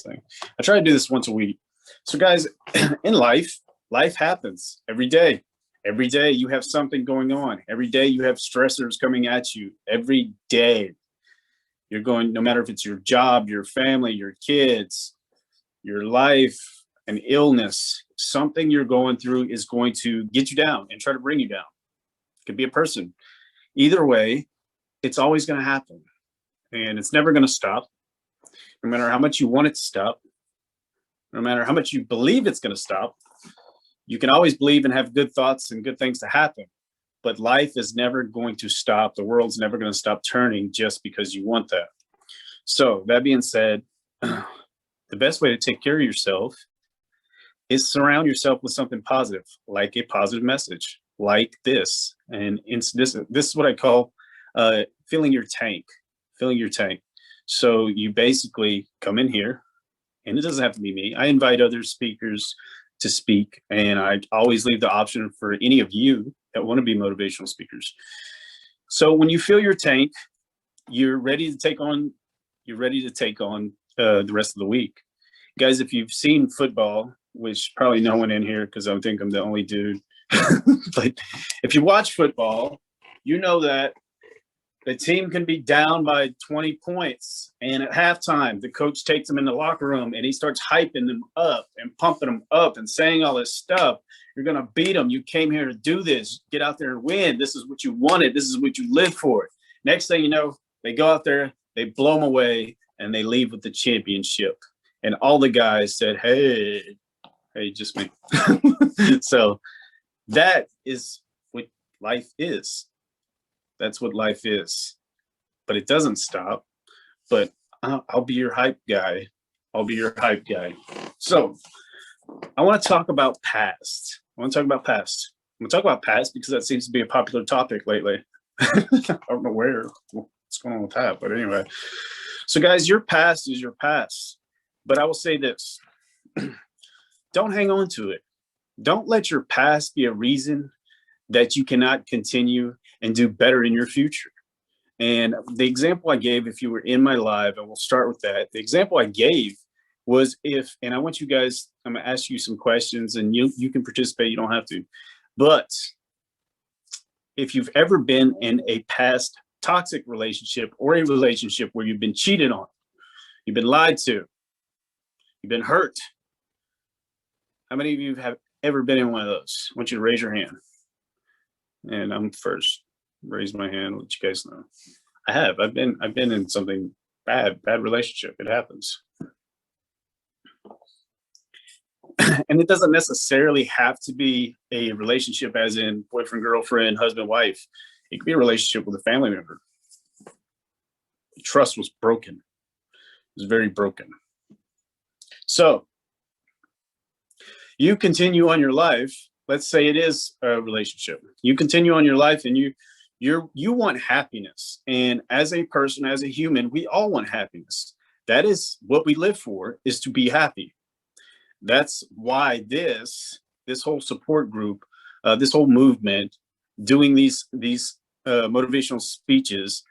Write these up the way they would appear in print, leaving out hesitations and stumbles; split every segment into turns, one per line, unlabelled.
thing. I try to do this once a week. So guys, in life happens every day. Every day you have something going on. Every day you have stressors coming at you. Every day you're going, no matter if it's your job, your family, your kids, your life, an illness, something you're going through is going to get you down and try to bring you down. It could be a person. Either way, it's always going to happen. And it's never going to stop. No matter how much you want it to stop, no matter how much you believe it's going to stop, you can always believe and have good thoughts and good things to happen. But life is never going to stop. The world's never going to stop turning just because you want that. So that being said, the best way to take care of yourself is surround yourself with something positive, like a positive message, like this. And this is what I call filling your tank. So you basically come in here, and it doesn't have to be me. I invite other speakers to speak, and I always leave the option for any of you that want to be motivational speakers. So when you fill your tank, you're ready to take on the rest of the week. Guys, if you've seen football, which probably no one in here, because I think I'm the only dude, but if you watch football, you know that the team can be down by 20 points, and at halftime, the coach takes them in the locker room and he starts hyping them up and pumping them up and saying all this stuff. You're going to beat them. You came here to do this. Get out there and win. This is what you wanted. This is what you lived for. Next thing you know, they go out there, they blow them away, and they leave with the championship. And all the guys said, hey, just me. So that is what life is. That's what life is. But it doesn't stop. But I'll be your hype guy. So I want to talk about past. I'm going to talk about past because that seems to be a popular topic lately. I don't know what's going on with that. But anyway. So guys, your past is your past. But I will say this. Don't hang on to it. Don't let your past be a reason that you cannot continue and do better in your future. And the example I gave, if you were in my live, and we'll start with that. The example I gave was and I want you guys, I'm going to ask you some questions and you can participate. You don't have to. But if you've ever been in a past toxic relationship or a relationship where you've been cheated on, you've been lied to, you've been hurt. How many of you have ever been in one of those? I want you to raise your hand. And I'm first. Raise my hand, let you guys know. I have. I've been in something bad relationship. It happens. And it doesn't necessarily have to be a relationship as in boyfriend, girlfriend, husband, wife. It could be a relationship with a family member. The trust was broken. It was very broken. So you continue on your life. Let's say it is a relationship. You continue on your life and you want happiness. And as a person, as a human, we all want happiness. That is what we live for, is to be happy. That's why this whole support group, this whole movement, doing these motivational speeches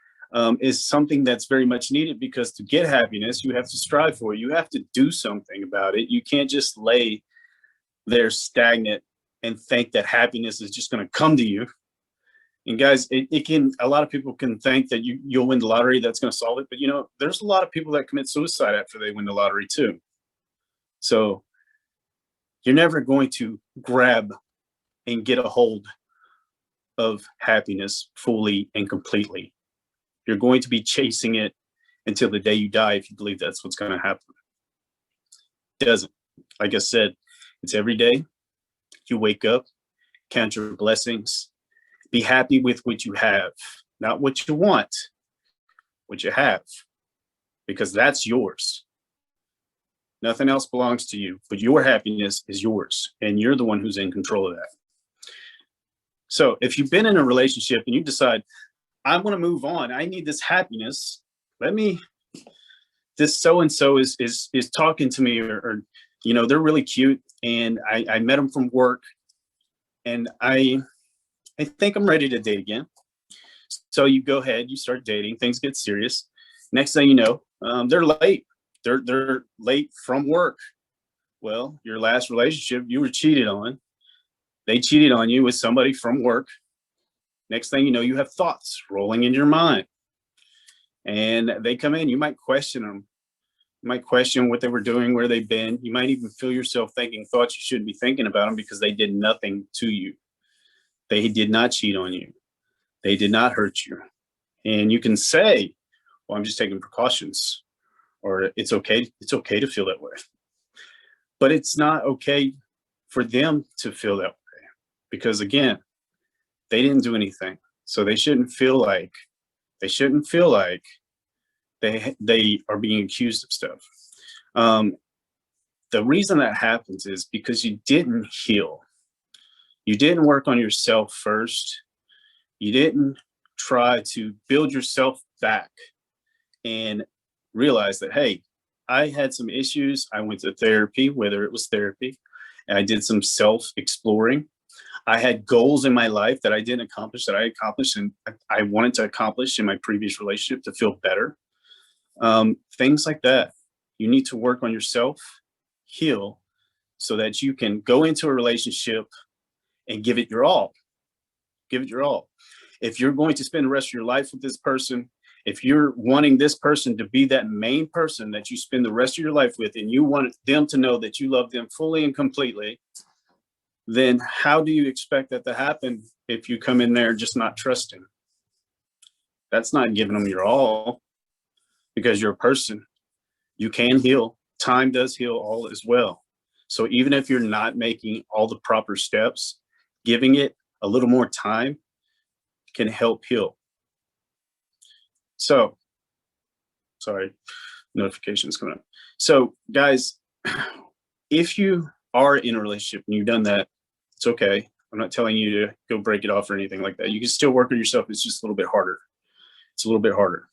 is something that's very much needed, because to get happiness, you have to strive for it. You have to do something about it. You can't just lay there stagnant and think that happiness is just going to come to you. And guys, a lot of people can think that you'll win the lottery, that's going to solve it. But there's a lot of people that commit suicide after they win the lottery too. So you're never going to grab and get a hold of happiness fully and completely. You're going to be chasing it until the day you die, if you believe that's what's going to happen. It doesn't. Like I said, it's every day. You wake up, count your blessings, be happy with what you have, not what you want, what you have, because that's yours. Nothing else belongs to you, but your happiness is yours, and you're the one who's in control of that. So if you've been in a relationship and you decide, I want to move on, I need this happiness, this so-and-so is talking to me, or they're really cute, and I met them from work, and I think I'm ready to date again. So you go ahead, you start dating, things get serious. Next thing you know, they're late. They're late from work. Well, your last relationship, you were cheated on. They cheated on you with somebody from work. Next thing you know, you have thoughts rolling in your mind, and they come in. You might question them. You might question what they were doing, where they've been. You might even feel yourself thinking thoughts you shouldn't be thinking about them because they did nothing to you. They did not cheat on you. They did not hurt you. And you can say, well, I'm just taking precautions, or it's okay. It's okay to feel that way. But it's not okay for them to feel that way because, again, they didn't do anything. So they shouldn't feel like they are being accused of stuff. The reason that happens is because you didn't heal. You didn't work on yourself first. You didn't try to build yourself back and realize that, hey, I had some issues. I went to therapy, whether it was therapy, and I did some self-exploring. I had goals in my life that I didn't accomplish, that I accomplished, and I wanted to accomplish in my previous relationship to feel better. Things like that. You need to work on yourself, heal, so that you can go into a relationship and give it your all. Give it your all. If you're going to spend the rest of your life with this person, if you're wanting this person to be that main person that you spend the rest of your life with, and you want them to know that you love them fully and completely, then how do you expect that to happen if you come in there just not trusting? That's not giving them your all, because you're a person. You can heal. Time does heal all as well. So even if you're not making all the proper steps, giving it a little more time can help heal. So, sorry, notifications coming up. So, guys, if you are in a relationship and you've done that, it's okay. I'm not telling you to go break it off or anything like that. You can still work on yourself. It's just a little bit harder. It's a little bit harder.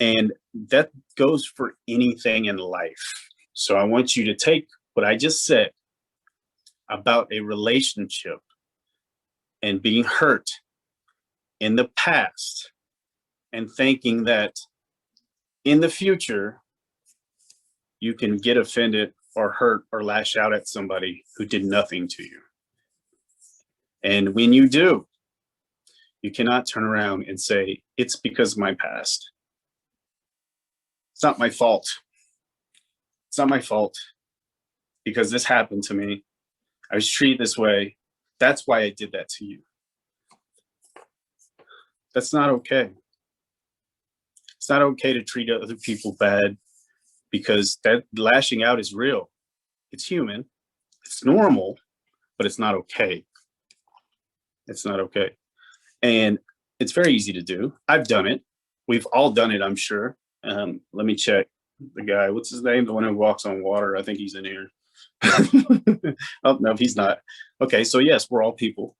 And that goes for anything in life. So I want you to take what I just said about a relationship and being hurt in the past and thinking that in the future you can get offended or hurt or lash out at somebody who did nothing to you. And when you do, you cannot turn around and say, it's because of my past. It's not my fault. It's not my fault because this happened to me. I was treated this way. That's why I did that to you. That's not okay. It's not okay to treat other people bad, because that lashing out is real. It's human. It's normal, but it's not okay. It's not okay. And it's very easy to do. I've done it. We've all done it, I'm sure. Let me check the guy. What's his name? The one who walks on water. I think he's in here. Oh, no, he's not. Okay, so yes, we're all people.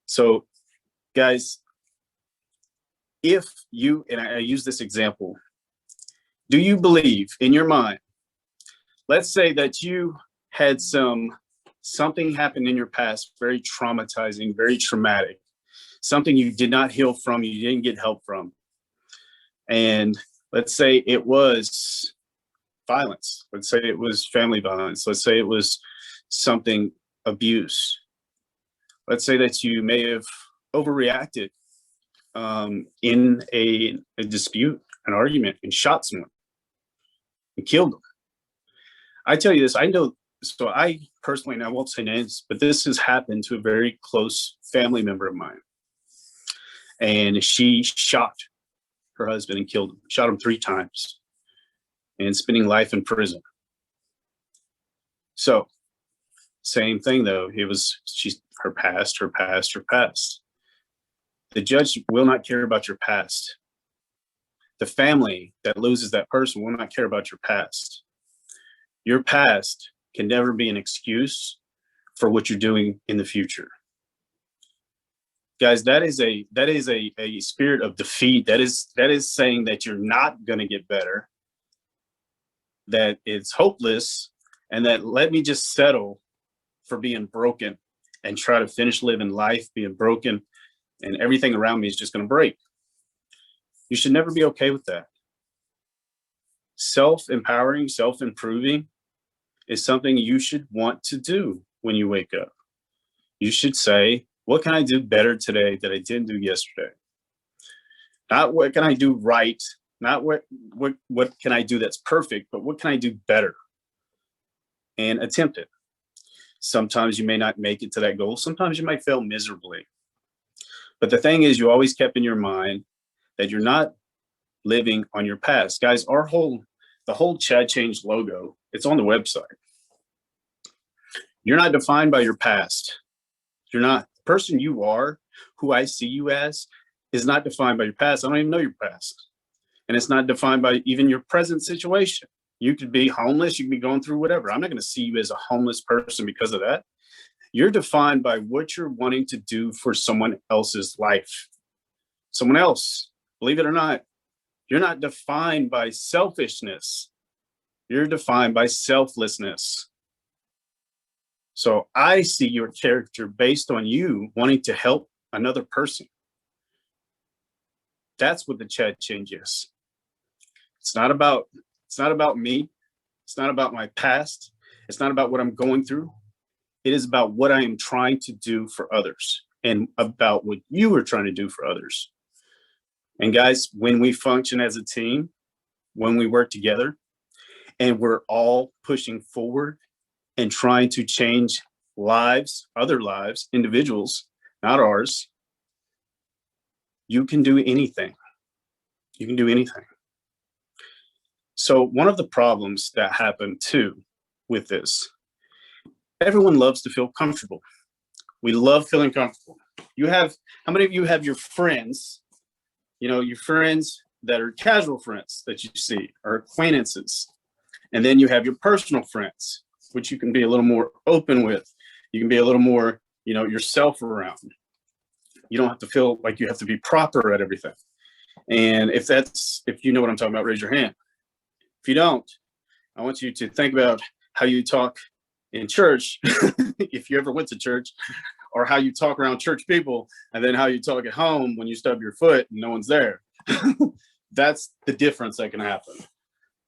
So, guys, if you, and I use this example, do you believe in your mind, let's say that you had something happen in your past, very traumatizing, very traumatic, something you did not heal from, you didn't get help from. And let's say it was violence. Let's say it was family violence. Let's say it was something, abuse. Let's say that you may have overreacted in a dispute, an argument, and shot someone and killed them. I tell you this, I know, so I personally, and I won't say names, but this has happened to a very close family member of mine. And she shot her husband and killed him, shot him 3 times, and spending life in prison. So, same thing though, her past. The judge will not care about your past. The family that loses that person will not care about your past. Your past can never be an excuse for what you're doing in the future. Guys, that is a spirit of defeat. That is saying that you're not going to get better, that it's hopeless, and that let me just settle for being broken and try to finish living life being broken, and everything around me is just going to break. You should never be okay with that. Self-empowering, self-improving is something you should want to do when you wake up. You should say, what can I do better today that I didn't do yesterday? Not what can I do right, not what can I do that's perfect, but what can I do better? And attempt it. Sometimes you may not make it to that goal. Sometimes you might fail miserably. But the thing is, you always kept in your mind that you're not living on your past. Guys, the whole Chad Change logo, it's on the website. You're not defined by your past. You're not the person you are, who I see you as, is not defined by your past. I don't even know your past. And it's not defined by even your present situation. You could be homeless, you could be going through whatever. I'm not going to see you as a homeless person because of that. You're defined by what you're wanting to do for someone else's life. Someone else, believe it or not, you're not defined by selfishness. You're defined by selflessness. So I see your character based on you wanting to help another person. That's what the Chad Change is. It's not about me. It's not about my past. It's not about what I'm going through. It is about what I am trying to do for others and about what you are trying to do for others. And guys, when we function as a team, when we work together and we're all pushing forward and trying to change lives, other lives, individuals, not ours, you can do anything. You can do anything. So one of the problems that happened too with this, everyone loves to feel comfortable. We love feeling comfortable. How many of you have your friends, your friends that are casual friends that you see, or acquaintances, and then you have your personal friends, which you can be a little more open with. You can be a little more, yourself around. You don't have to feel like you have to be proper at everything. And if you know what I'm talking about, raise your hand. If you don't, I want you to think about how you talk in church, if you ever went to church, or how you talk around church people, and then how you talk at home when you stub your foot and no one's there. That's the difference that can happen.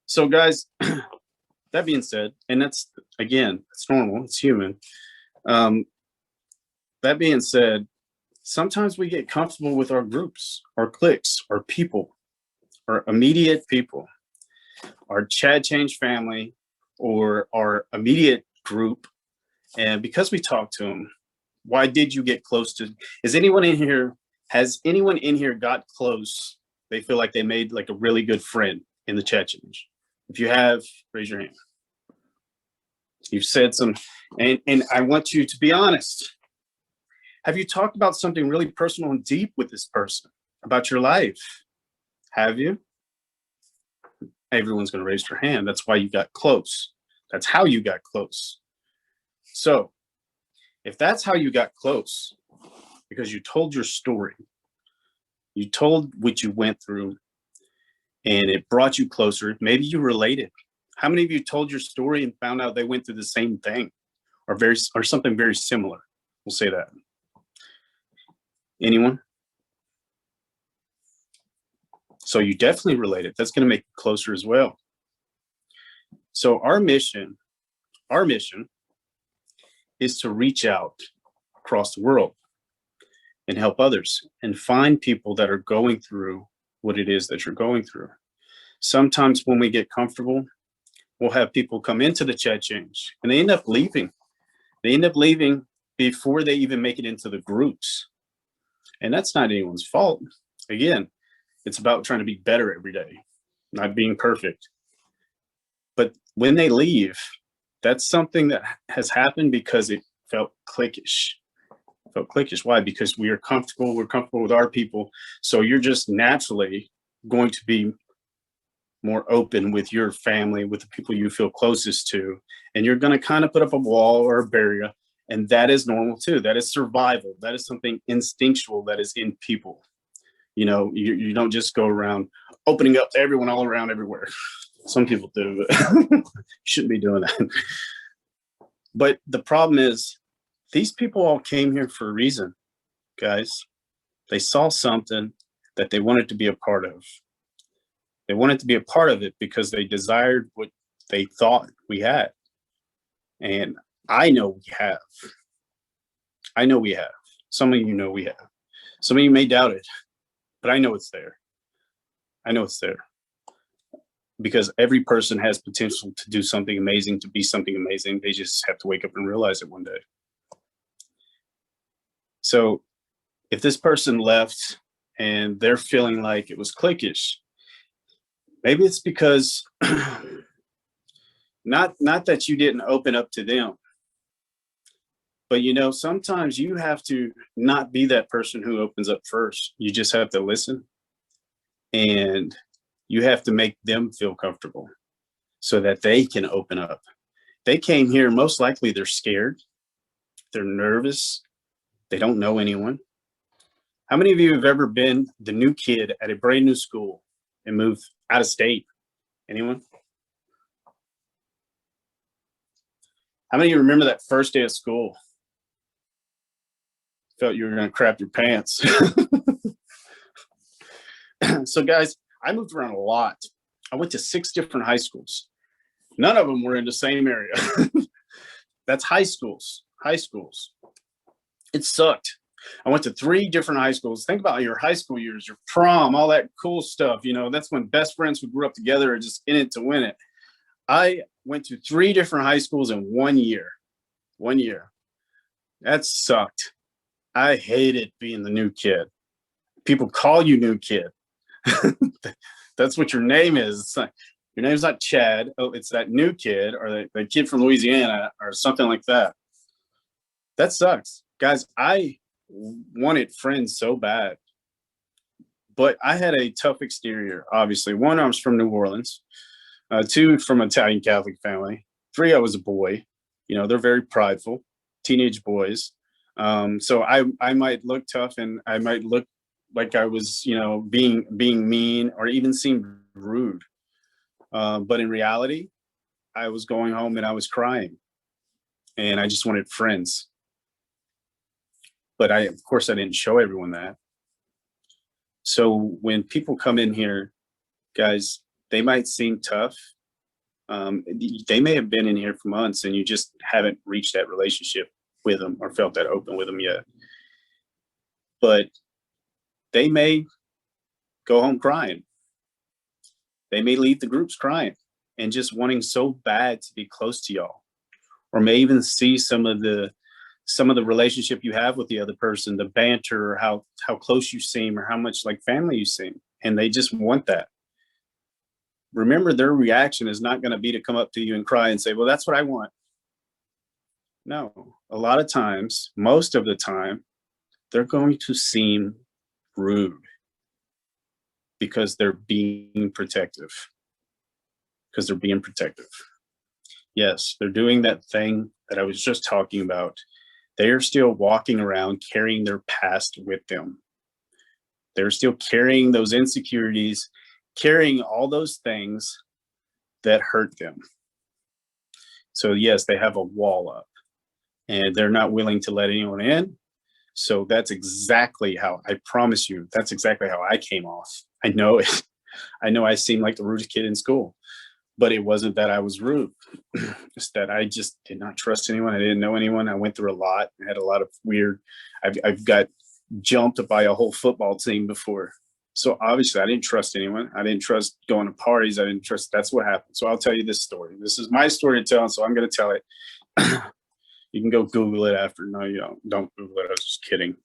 So guys, that being said, and that's, again, it's normal, it's human. That being said, sometimes we get comfortable with our groups, our cliques, our people, our immediate people, our Chad Change family, or our immediate group. And because we talk to them, why did you get close to, has anyone in here got close? They feel like they made like a really good friend in the Chad Change. If you have, raise your hand. You've said some, and I want you to be honest. Have you talked about something really personal and deep with this person about your life? Have you? Everyone's going to raise their hand. That's why you got close. That's how you got close. So if that's how you got close, because you told your story, you told what you went through, and it brought you closer, maybe you related. How many of you told your story and found out they went through the same thing or something very similar? We'll say that. Anyone? So you definitely related. That's going to make you closer as well. So our mission is to reach out across the world and help others and find people that are going through what it is that you're going through. Sometimes when we get comfortable, we'll have people come into the Chad Change and they end up leaving. They end up leaving before they even make it into the groups. And that's not anyone's fault. Again, it's about trying to be better every day, not being perfect. But when they leave, that's something that has happened because it felt cliquish. Why? Because we are comfortable. We're comfortable with our people. So you're just naturally going to be more open with your family, with the people you feel closest to. And you're going to kind of put up a wall or a barrier. And that is normal too. That is survival. That is something instinctual that is in people. You don't just go around opening up to everyone all around everywhere. Some people do, but you shouldn't be doing that. But the problem is, these people all came here for a reason, guys. They saw something that they wanted to be a part of. They wanted to be a part of it because they desired what they thought we had. And I know we have. I know we have. Some of you know we have. Some of you may doubt it, but I know it's there. I know it's there because every person has potential to do something amazing, to be something amazing. They just have to wake up and realize it one day. So if this person left and they're feeling like it was cliquish, maybe it's because not that you didn't open up to them, but sometimes you have to not be that person who opens up first. You just have to listen, and you have to make them feel comfortable so that they can open up. They came here, most likely they're scared, they're nervous, they don't know anyone. How many of you have ever been the new kid at a brand new school and moved out of state? Anyone? How many of you remember that first day of school? Felt you were going to crap your pants. So guys, I moved around a lot. I went to 6 different high schools. None of them were in the same area. That's high schools. High schools. It sucked. I went to 3 different high schools. Think about your high school years, your prom, all that cool stuff. That's when best friends who grew up together are just in it to win it. I went to 3 different high schools in 1 year. 1 year. That sucked. I hated being the new kid. People call you new kid. That's what your name is. It's like, your name's not Chad. Oh, it's that new kid or the kid from Louisiana or something like that. That sucks. Guys, I wanted friends so bad, but I had a tough exterior, obviously. 1, I was from New Orleans. 2, from an Italian Catholic family. 3, I was a boy. They're very prideful, teenage boys. So I might look tough and I might look like I was, being mean or even seem rude. But in reality, I was going home and I was crying and I just wanted friends. But of course, I didn't show everyone that. So when people come in here, guys, they might seem tough. They may have been in here for months and you just haven't reached that relationship with them or felt that open with them yet. But they may go home crying. They may leave the groups crying and just wanting so bad to be close to y'all, or may even see some of the relationship you have with the other person, the banter, or how close you seem, or how much like family you seem, and they just want that. Remember, their reaction is not going to be to come up to you and cry and say, well, that's what I want. No, a lot of times, most of the time, they're going to seem rude because they're being protective. Yes, they're doing that thing that I was just talking about. They are still walking around carrying their past with them. They're still carrying those insecurities, carrying all those things that hurt them. So yes, they have a wall up and they're not willing to let anyone in. So that's exactly how, I promise you, that's exactly how I came off. I know it. I know I seemed like the rudest kid in school, but it wasn't that I was rude. It's that I just did not trust anyone. I didn't know anyone. I went through a lot. I had a lot of weird, I've got jumped by a whole football team before. So obviously I didn't trust anyone. I didn't trust going to parties. I didn't trust, that's what happened. So I'll tell you this story. This is my story to tell, so I'm going to tell it. You can go Google it after. No, you don't Google it. I was just kidding.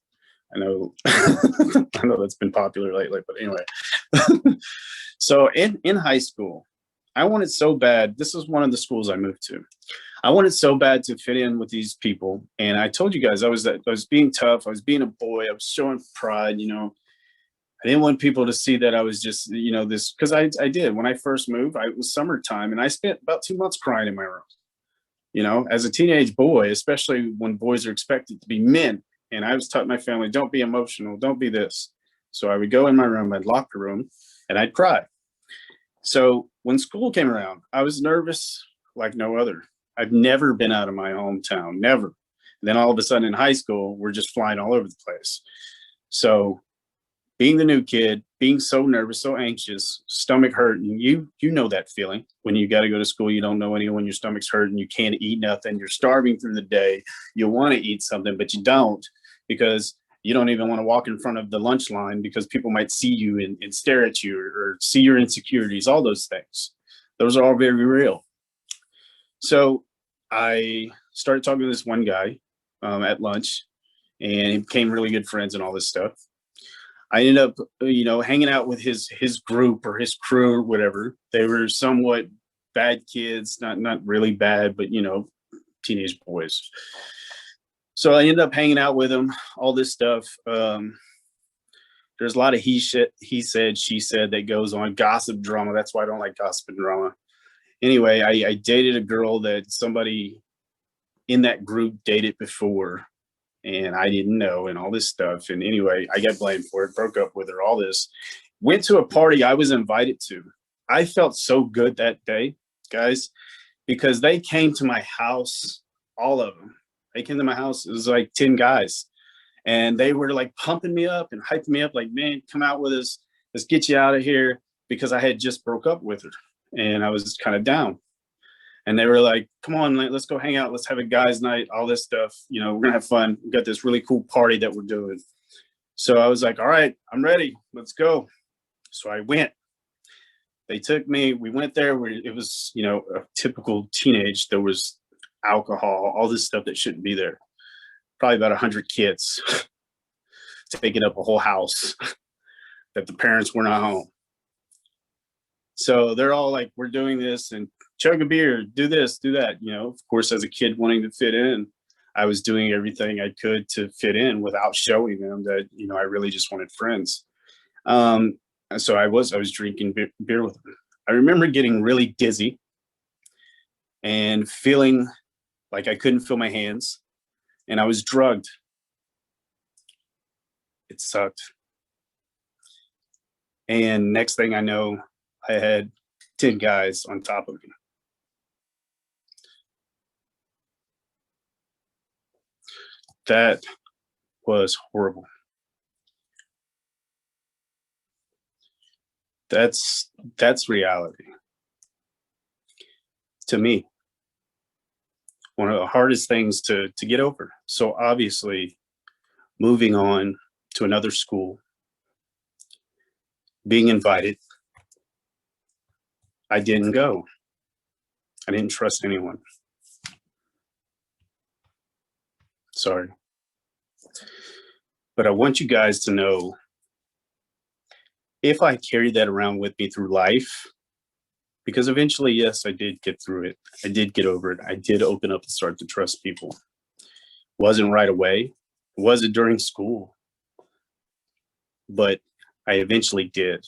I know, I know that's been popular lately, but anyway. So in high school, I wanted so bad. This is one of the schools I moved to. I wanted so bad to fit in with these people. And I told you guys I was being tough. I was being a boy. I was showing pride, I didn't want people to see that I was just, this, because I did. When I first moved, it was summertime and I spent about 2 months crying in my room. As a teenage boy, especially when boys are expected to be men. And I was taught my family, don't be emotional, don't be this. So I would go in my room, I'd lock the room, and I'd cry. So when school came around, I was nervous like no other. I've never been out of my hometown, never. And then all of a sudden in high school, we're just flying all over the place. So being the new kid, being so nervous, so anxious, stomach hurting. You know that feeling when you got to go to school, you don't know anyone, your stomach's hurting, you can't eat nothing, you're starving through the day, you want to eat something, but you don't because you don't even want to walk in front of the lunch line because people might see you and stare at you or see your insecurities, all those things. Those are all very real. So I started talking to this one guy at lunch and he became really good friends and all this stuff. I ended up, hanging out with his group or his crew or whatever. They were somewhat bad kids, not really bad, but teenage boys. So I ended up hanging out with him, all this stuff. There's a lot of he said, she said that goes on, gossip drama. That's why I don't like gossip and drama. Anyway, I dated a girl that somebody in that group dated before, and I didn't know, and all this stuff. And anyway, I got blamed for it, broke up with her, all this. Went to a party I was invited to. I felt so good that day, guys, because they came to my house, all of them. They came to my house. It was like 10 guys. And they were like pumping me up and hyping me up, like, man, come out with us. Let's get you out of here, because I had just broke up with her and I was kind of down. And they were like, come on, let's go hang out. Let's have a guys' night, all this stuff. We're going to have fun. We got this really cool party that we're doing. So I was like, all right, I'm ready. Let's go. So I went. They took me. We went there where it was, a typical teenage. There was alcohol, all this stuff that shouldn't be there. Probably about 100 kids taking up a whole house that the parents were not home. So they're all like, we're doing this and chug a beer, do this, do that. Of course, as a kid wanting to fit in, I was doing everything I could to fit in without showing them that, I really just wanted friends. So I was drinking beer with them. I remember getting really dizzy and feeling like I couldn't feel my hands, and I was drugged. It sucked. And next thing I know, I had 10 guys on top of me. That was horrible. That's reality. To me, one of the hardest things to get over. So obviously, moving on to another school, being invited, I didn't go. I didn't trust anyone. Sorry. But I want you guys to know, if I carry that around with me through life, because eventually, yes, I did get through it. I did get over it. I did open up and start to trust people. Wasn't right away. Wasn't during school. But I eventually did.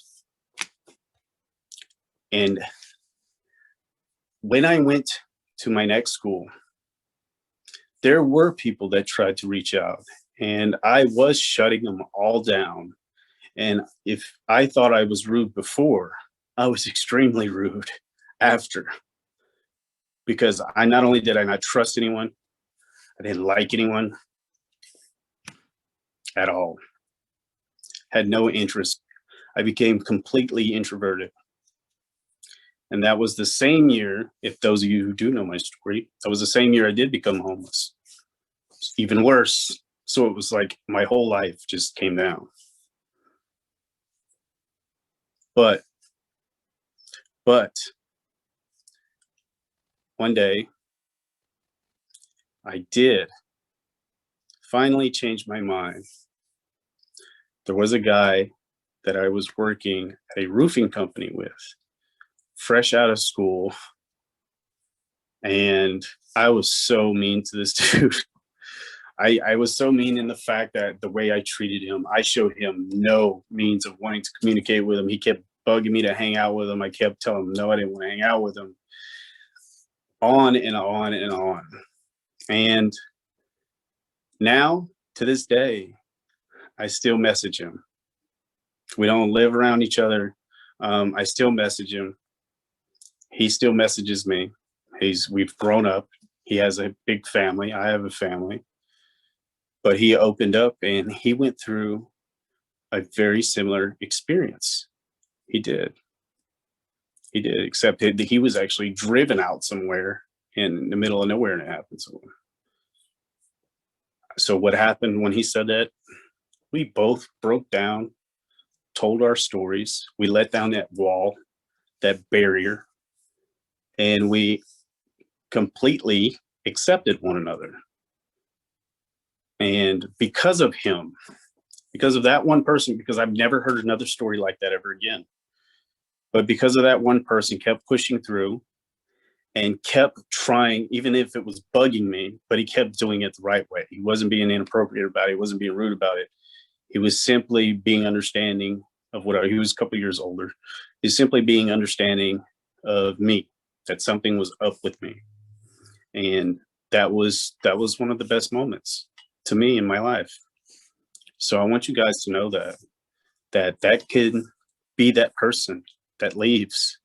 And when I went to my next school, there were people that tried to reach out, and I was shutting them all down. And if I thought I was rude before, I was extremely rude after, because not only did I not trust anyone, I didn't like anyone at all. Had no interest. I became completely introverted. And that was the same year, if those of you who do know my story, that was the same year I did become homeless. Even worse. So it was like my whole life just came down. But one day, I did finally change my mind. There was a guy that I was working at a roofing company with, fresh out of school, and I was so mean to this dude. I was so mean in the fact that the way I treated him, I showed him no means of wanting to communicate with him. He kept bugging me to hang out with him. I kept telling him no, I didn't want to hang out with him. On and on and on. And now, to this day, I still message him. We don't live around each other. I still message him. He still messages me. We've grown up. He has a big family. I have a family. But he opened up and he went through a very similar experience. He did. He did, except that he was actually driven out somewhere in the middle of nowhere and it happened. So what happened when he said that? We both broke down, told our stories. We let down that wall, that barrier, and we completely accepted one another. And because of him, because of that one person, because I've never heard another story like that ever again. But because of that one person kept pushing through and kept trying, even if it was bugging me, but he kept doing it the right way. He wasn't being inappropriate about it. He wasn't being rude about it. He was simply being understanding of what he was a couple years older. He's simply being understanding of me, that something was up with me. And that was one of the best moments to me in my life. So I want you guys to know that can be that person that leaves.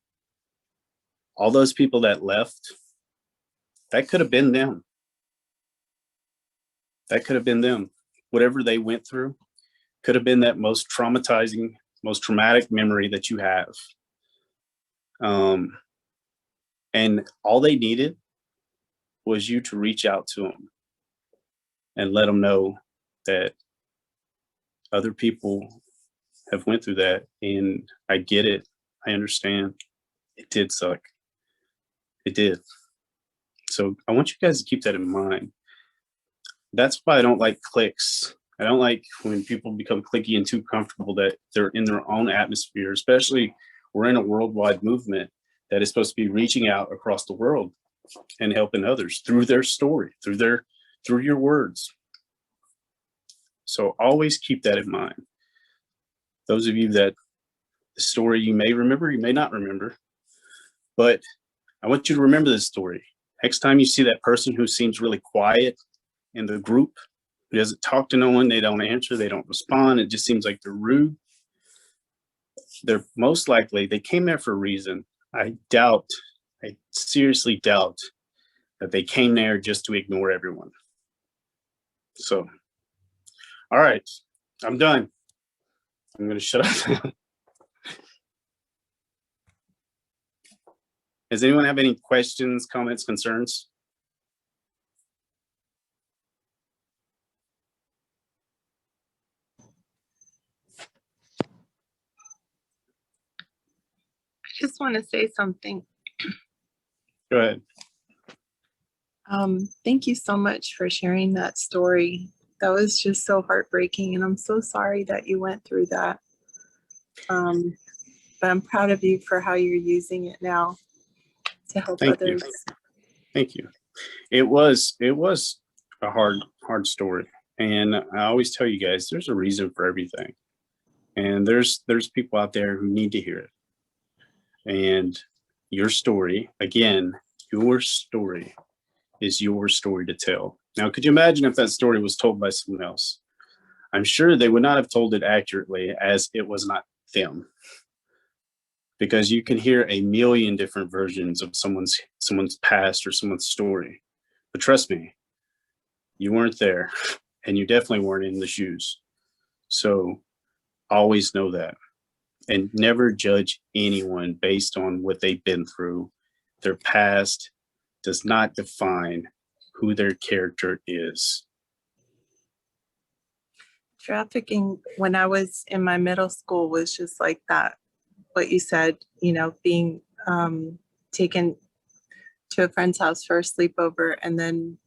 All those people that left, that could have been them. That could have been them. Whatever they went through could have been that most traumatizing, most traumatic memory that you have. And all they needed was you to reach out to them and let them know that other people have went through that, and I get it. I understand. It did suck. It did. So I want you guys to keep that in mind. That's why I don't like cliques. I don't like when people become cliquey and too comfortable that they're in their own atmosphere, especially we're in a worldwide movement that is supposed to be reaching out across the world and helping others through their story, through your words. So always keep that in mind. Those of you that the story you may remember, you may not remember, but I want you to remember this story. Next time you see that person who seems really quiet in the group, who doesn't talk to no one, they don't answer, they don't respond, it just seems like they're rude, they're most likely, they came there for a reason. I seriously doubt that they came there just to ignore everyone. So, all right, I'm done. I'm going to shut up. Does anyone have any questions, comments, concerns?
I just want to say something.
Go ahead.
Thank you so much for sharing that story. That was just so heartbreaking, and I'm so sorry that you went through that. But I'm proud of you for how you're using it now to help others.
Thank you. It was a hard story, and I always tell you guys, there's a reason for everything, and there's people out there who need to hear it. And your story, again, your story is your story to tell. Now, could you imagine if that story was told by someone else? I'm sure they would not have told it accurately, as it was not them. Because you can hear a million different versions of someone's past or someone's story. But trust me, you weren't there, and you definitely weren't in the shoes. So always know that. And never judge anyone based on what they've been through. Their past does not define who their character is.
Trafficking when I was in my middle school was just like that. What you said, being taken to a friend's house for a sleepover and then